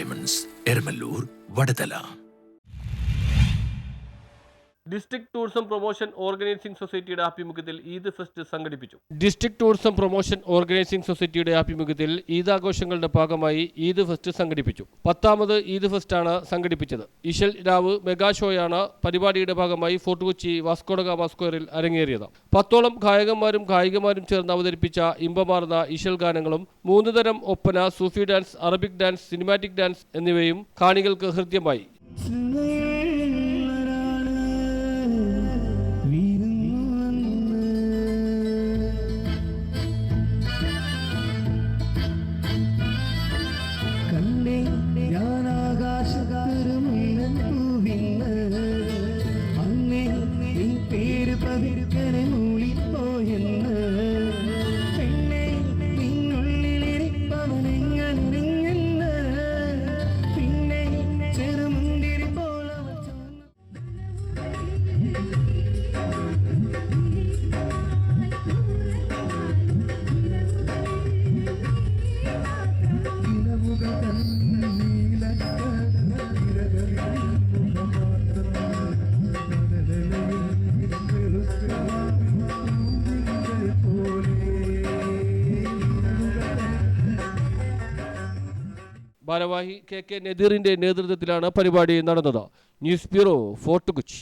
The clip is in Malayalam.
Diamonds, Eramalloor, Vadathala. District tourism promotion organising സൊസൈറ്റിയുടെ ആഭിമുഖ്യത്തിൽ ഈദ് ഫെസ്റ്റ് സംഘടിപ്പിച്ചു. ഈദ് ആഘോഷങ്ങളുടെ ഭാഗമായി ഈദ് ഫെസ്റ്റ് സംഘടിപ്പിച്ചു. 10ാമത് ഈദ് ഫെസ്റ്റാണ് സംഘടിപ്പിച്ചത്. ഇശൽ രാവ് മെഗാ ഷോയാണ് പരിപാടിയുടെ ഭാഗമായി Fort Kochi Vasco da Gama സ്ക്വയറിൽ അരങ്ങേറിയത്. 10ഓളം ഗായികമാരും ചേർന്ന് അവതരിപ്പിച്ച ഇമ്പമാർന്ന ഇശൽ ഗാനങ്ങളും 3 തരം ഒപ്പന, സൂഫി dance, Arabic dance, cinematic dance എന്നിവയും കാണികൾക്ക് ഹൃദ്യമായി. ഭാരവാഹി കെ നദീറിന്റെ നേതൃത്വത്തിലാണ് പരിപാടി നടന്നത്. News bureau, fort Kochi.